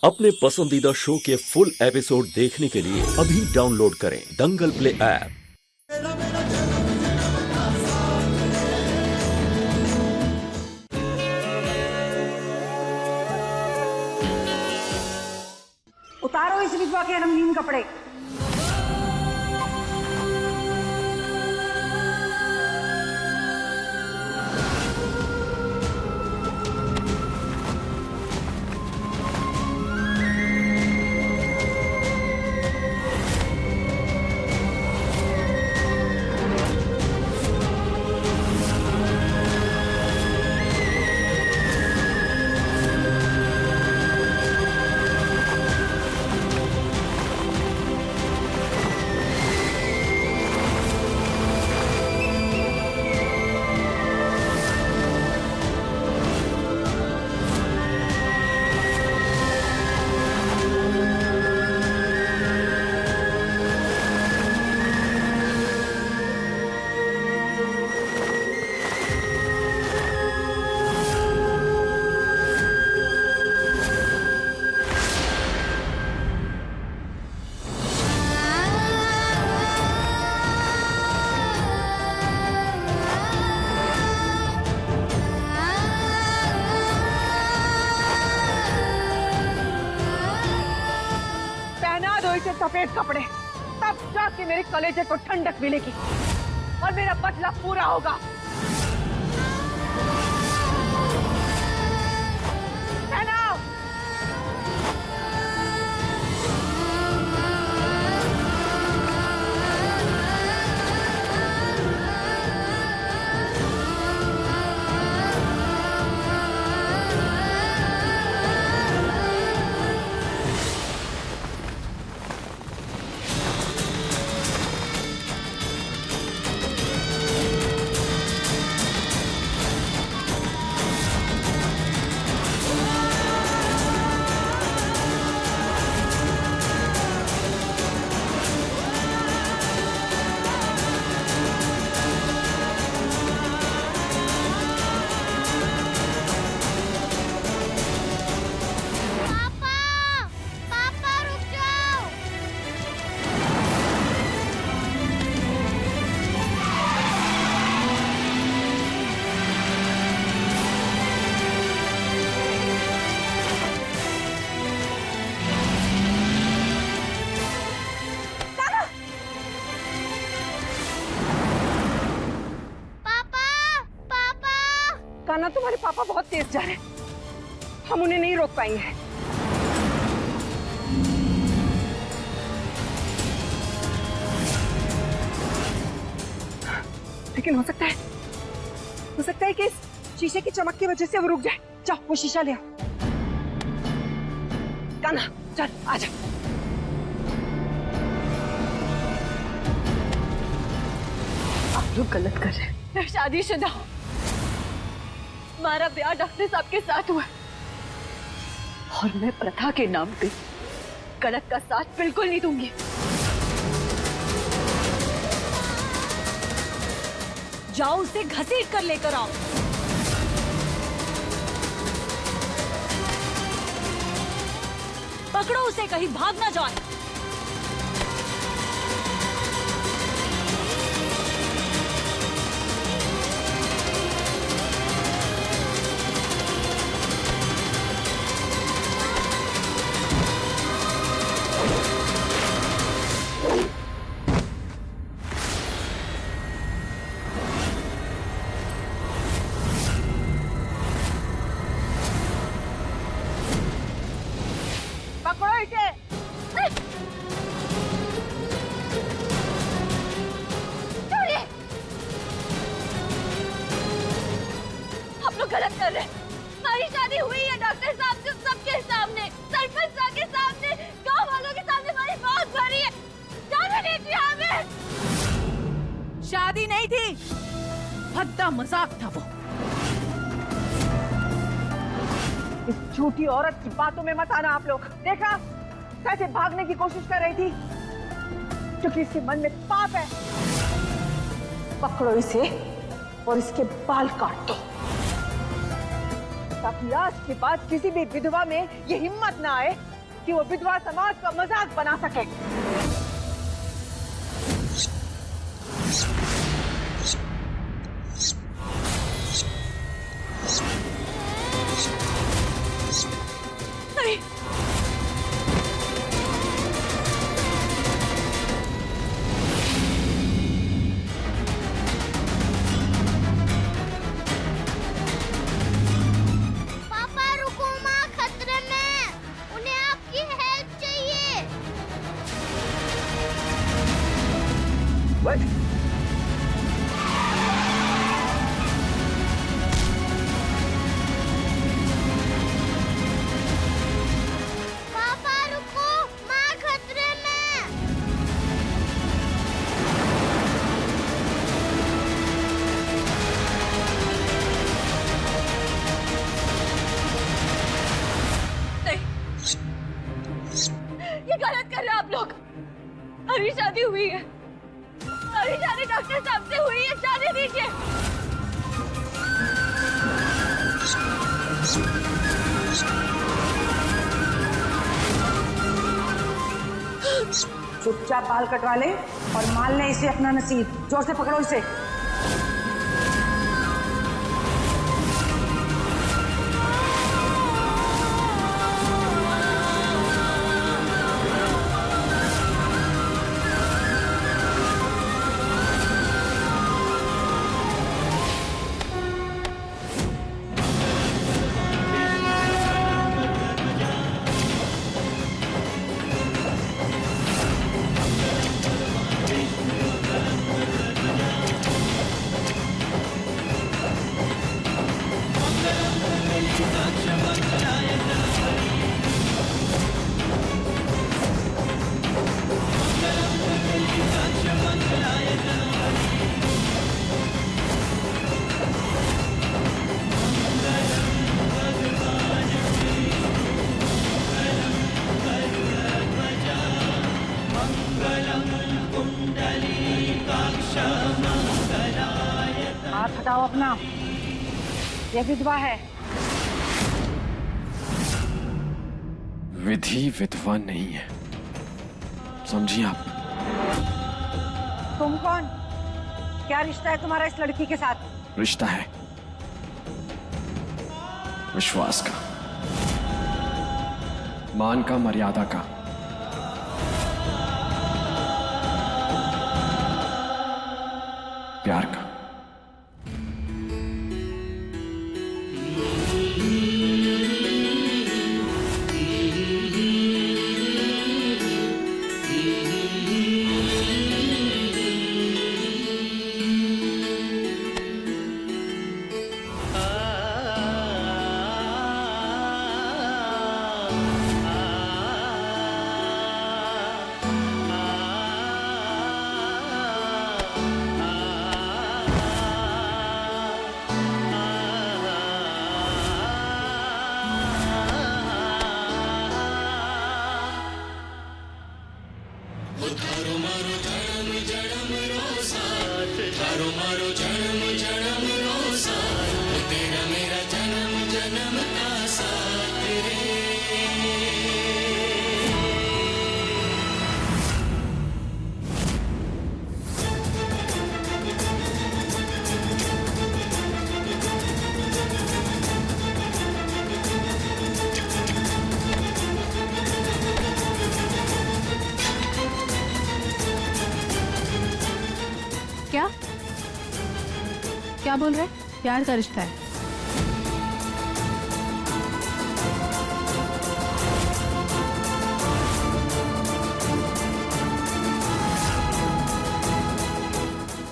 अपने पसंदीदा शो के फुल एपिसोड देखने के लिए अभी डाउनलोड करें दंगल प्ले ऐप। उतारो इस विधवा के रंगीन कपड़े। सफेद कपड़े, तब जाके मेरे कलेजे को ठंडक मिलेगी और मेरा बदला पूरा होगा। कान्हा, तुम्हारे पापा बहुत तेज जा रहे हैं, हम उन्हें नहीं रोक पाएंगे। लेकिन हो सकता है कि इस शीशे की चमक की वजह से वो रुक जाए। जाओ वो शीशा ले आओ। कान्हा चल आजा। आप लोग गलत कर रहे हैं। मैं शादीशुदा हूँ, हमारा ब्याह डॉक्टर साहब के साथ हुआ और मैं प्रथा के नाम पे गलत का साथ बिल्कुल नहीं दूंगी। जाओ उसे घसीट कर लेकर आओ। पकड़ो उसे, कहीं भाग ना जाए। गलत कर रहे हैं। हमारी शादी हुई है डॉक्टर साहब से, सबके सामने, सरपंच साहब के सामने, गांव वालों के सामने हमारी मौत भरी है। जाने दीजिए हमें। शादी नहीं थी, भद्दा मजाक था वो। इस झूठी औरत की बातों में मत आना आप लोग। देखा कैसे भागने की कोशिश कर रही थी, क्योंकि इसके मन में पाप है। पकड़ो इसे और इसके बाल काट दो। ताकि आज के बाद किसी भी विधवा में ये हिम्मत ना आए कि वो विधवा समाज का मजाक बना सके। नहीं, पापा रुको, माँ खतरे में, उन्हें आपकी हेल्प चाहिए। What? पापा रुको, माँ खतरे में। नहीं, ये गलत कर रहे हैं आप लोग। हमारी शादी हुई है, हमारी शादी डॉक्टर साहब से हुई है, जाने दीजिए। चुपचाप बाल कटवा ले और मान ले इसे अपना नसीब। जोर से पकड़ो इसे। हाथ हटाओ अपना, ये विधवा है। विधि विधवा नहीं है, समझिए आप। तुम कौन? क्या रिश्ता है तुम्हारा इस लड़की के साथ? रिश्ता है विश्वास का, मान का, मर्यादा का। प्यार का। क्या क्या बोल रहे? प्यार का रिश्ता है?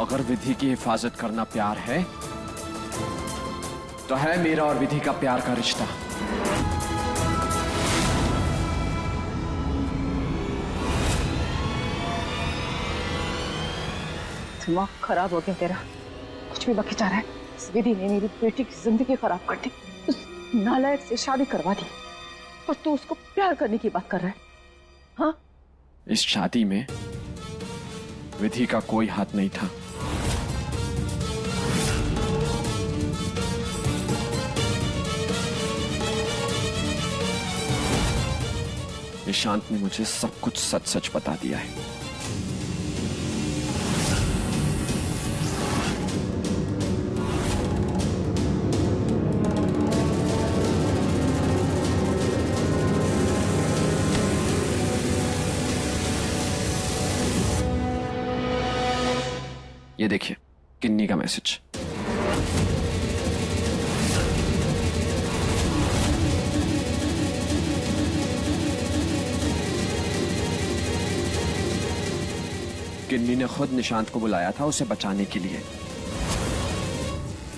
अगर विधि की हिफाजत करना प्यार है तो है मेरा और विधि का प्यार का रिश्ता। दिमाग खराब हो गया तेरा, कुछ भी बकी जा रहा है। इस विधि ने मेरी बेटी की जिंदगी खराब कर दी, उस नालायक से शादी करवा दी और तू उसको प्यार करने की बात कर रहा है? हाँ, इस शादी में विधि का कोई हाथ नहीं था। निशांत ने मुझे सब कुछ सच सच बता दिया है। ये देखिए, किन्नी का मैसेज। किन्नी ने खुद निशांत को बुलाया था उसे बचाने के लिए।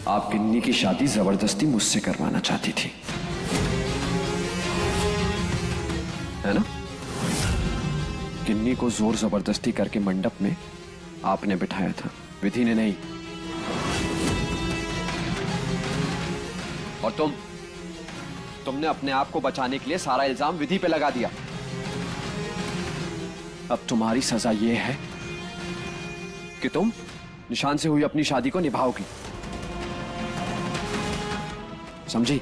आप किन्नी की शादी जबरदस्ती मुझसे करवाना चाहती थी, है ना? किन्नी को जोर जबरदस्ती करके मंडप में आपने बिठाया था, विधि ने नहीं। और तुमने अपने आप को बचाने के लिए सारा इल्जाम विधि पे लगा दिया। अब तुम्हारी सजा यह है कि तुम निशांत से हुई अपनी शादी को निभाओगी, समझी?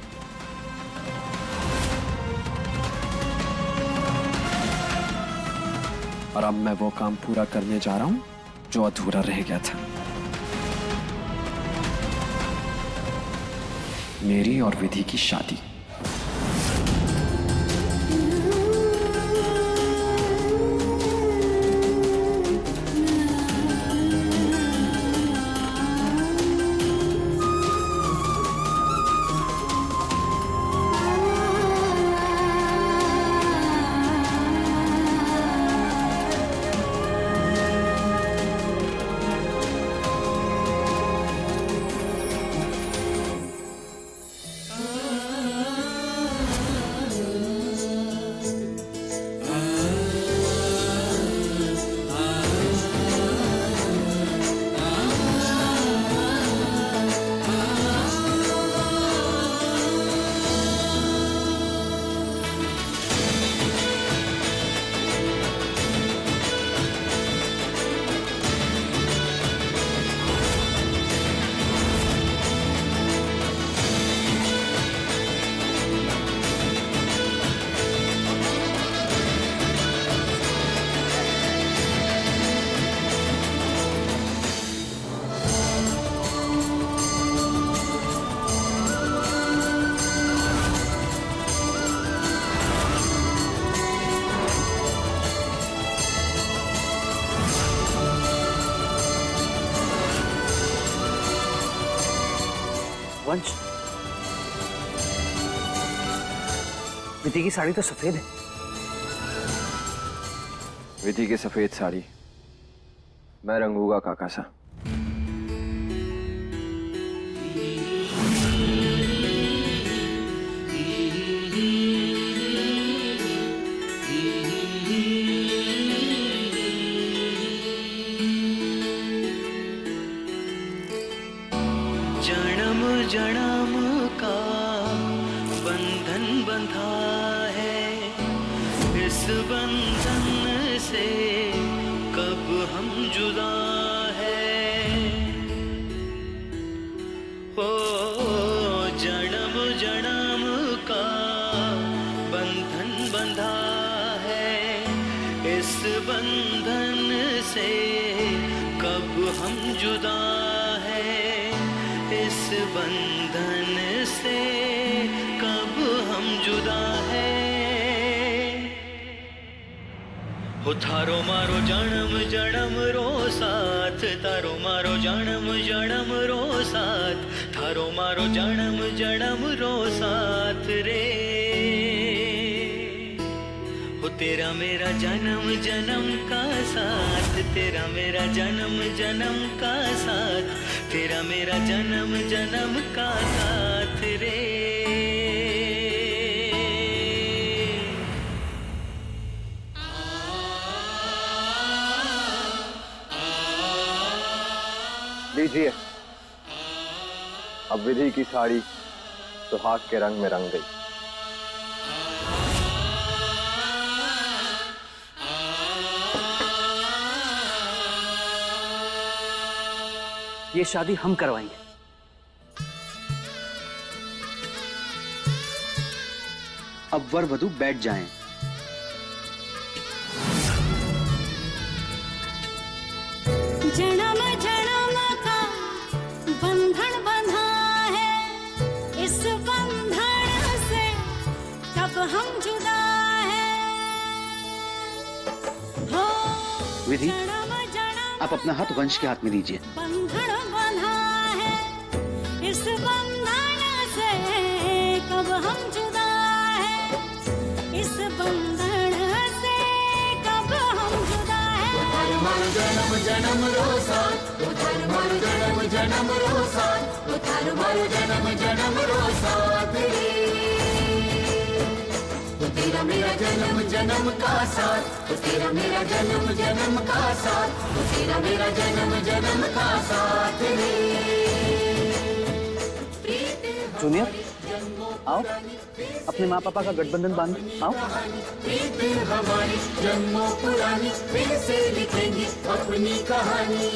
और अब मैं वो काम पूरा करने जा रहा हूं जो अधूरा रह गया था। मेरी और विधि की शादी। वंश, विधि की साड़ी तो सफेद है। विधि की सफेद साड़ी मैं रंगूंगा काका सा। जन्म जन्म का बंधन बंधा है, इस बंधन से कब हम जुदा है। ओ जन्म जन्म का बंधन बंधा है, इस बंधन से कब हम जुदा है। इस बंधन से कब हम जुदा है। हो थारो मारो जन्म जन्म रो साथ, तारो मारो जन्म जन्म रो साथ, थारो मारो जन्म जन्म रो साथ रे। हो तेरा मेरा जन्म जन्म का साथ, तेरा मेरा जन्म जन्म का साथ, तेरा मेरा जन्म जन्म का साथ रे। लीजिए, अब विधि की साड़ी सुहाग के रंग में रंग गई। ये शादी हम करवाएंगे। अब वर वधू बैठ जाएं। हम जुदा हैं। हो विधि, जन्म जन्म आप अपना हाथ वंश के हाथ में दीजिए। बंधन बंधा है, इस बंधन से कब हम जुदा हैं, इस बंधन से कब हम जुदा हैं। जन्म जन्म रोसा, जन्म जन्म रोसा, जन्म जन्म रोसा तेरा मेरा जन्म जन्म का साथ, तेरा मेरा जन्म जन्म का साथ, तेरा मेरा जन्म जन्म का साथ रे। जूनियर, आओ, अपने माँ पापा का गठबंधन बांधो, आओ। प्रीत हमारी जन्मों पुरानी, फिर से लिखेंगे अपनी कहानी।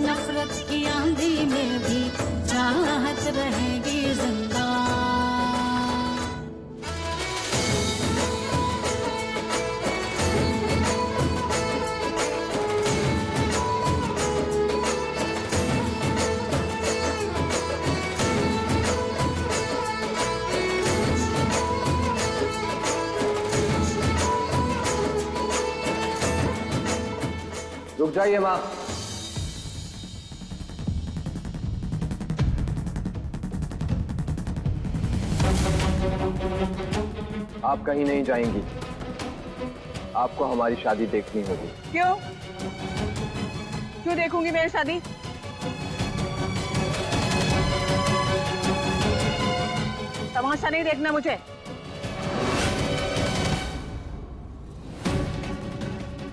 नफरत की आंधी में भी चाहत रहेगी जिंदा। रुक जाइए माँ। आप कहीं नहीं जाएंगी, आपको हमारी शादी देखनी होगी। क्यों क्यों देखूंगी मेरी शादी? तमाशा नहीं देखना मुझे।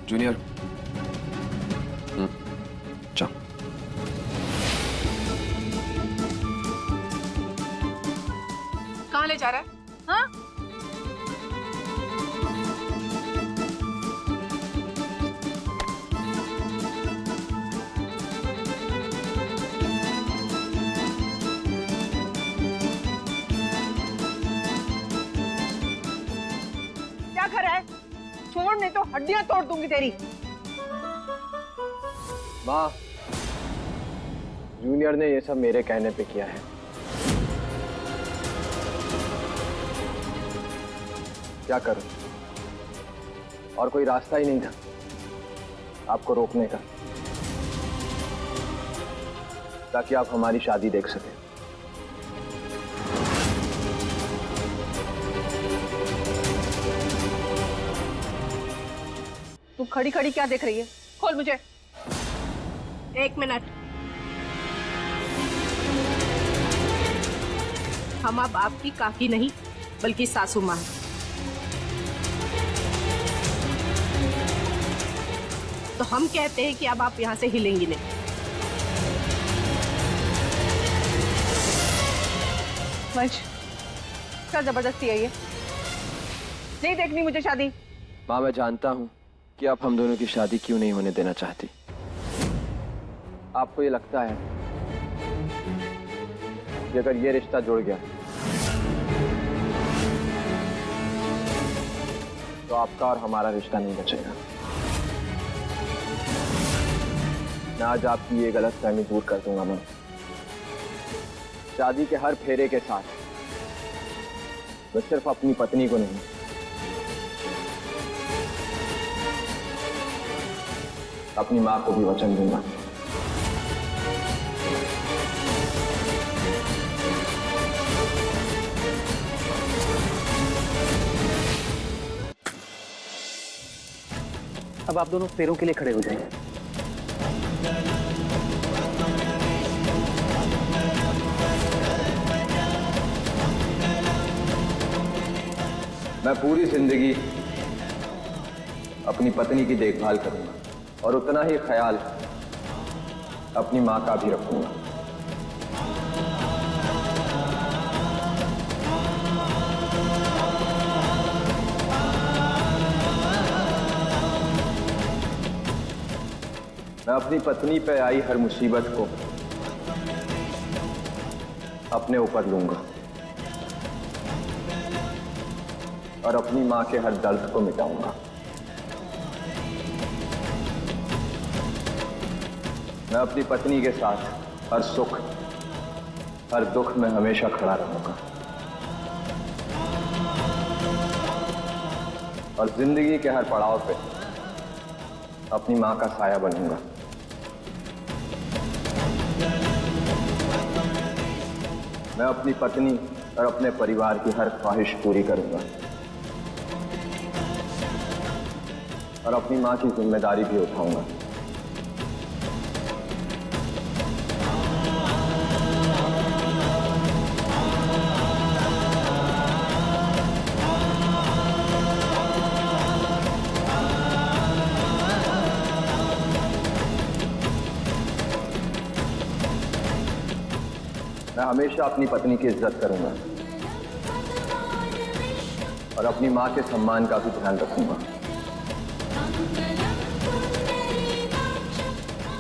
जूनियर, जाओ। कहाँ ले जा रहा है? हाँ? क्या कर रहा है? छोड़, नहीं तो हड्डियां तोड़ दूंगी तेरी। माँ, जूनियर ने ये सब मेरे कहने पे किया है। क्या करूं? और कोई रास्ता ही नहीं था आपको रोकने का, ताकि आप हमारी शादी देख सकें। तू खड़ी खड़ी क्या देख रही है? खोल मुझे। 1 मिनट। हम अब आपकी काकी नहीं बल्कि सासू माँ हैं। तो हम कहते हैं कि अब आप यहाँ से हिलेंगी नहीं। वंश, क्या जबरदस्ती है ये? नहीं देखनी मुझे शादी। माँ, मैं जानता हूं कि आप हम दोनों की शादी क्यों नहीं होने देना चाहती। आपको ये लगता है कि अगर ये रिश्ता जुड़ गया तो आपका और हमारा रिश्ता नहीं बचेगा। मैं आज आपकी ये गलतफहमी दूर कर दूंगा। मैं शादी के हर फेरे के साथ मैं सिर्फ अपनी पत्नी को नहीं, अपनी माँ को भी वचन दूंगा। अब आप दोनों पैरों के लिए खड़े हो जाएंगे। मैं पूरी जिंदगी अपनी पत्नी की देखभाल करूंगा और उतना ही ख्याल अपनी माँ का भी रखूंगा। मैं अपनी पत्नी पे आई हर मुसीबत को अपने ऊपर लूंगा और अपनी माँ के हर दर्द को मिटाऊंगा। मैं अपनी पत्नी के साथ हर सुख हर दुख में हमेशा खड़ा रहूंगा। और जिंदगी के हर पड़ाव पे अपनी माँ का साया बनूंगा। मैं अपनी पत्नी और अपने परिवार की हर ख्वाहिश पूरी करूंगा और अपनी माँ की जिम्मेदारी भी उठाऊंगा। मैं हमेशा अपनी पत्नी की इज्जत करूंगा और अपनी माँ के सम्मान का भी ध्यान रखूंगा।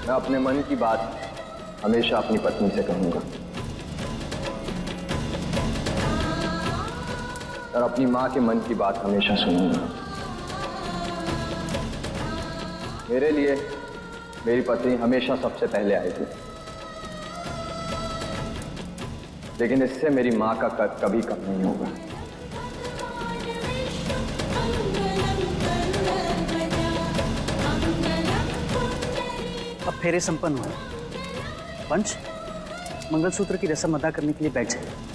मैं अपने मन की बात हमेशा अपनी पत्नी से कहूंगा और अपनी माँ के मन की बात हमेशा सुनूंगा। मेरे लिए मेरी पत्नी हमेशा सबसे पहले आएगी, लेकिन इससे मेरी माँ का कद कभी कम नहीं होगा। अब फेरे संपन्न हुए। पंच, मंगलसूत्र की रस्म अदा करने के लिए बैठ जाए।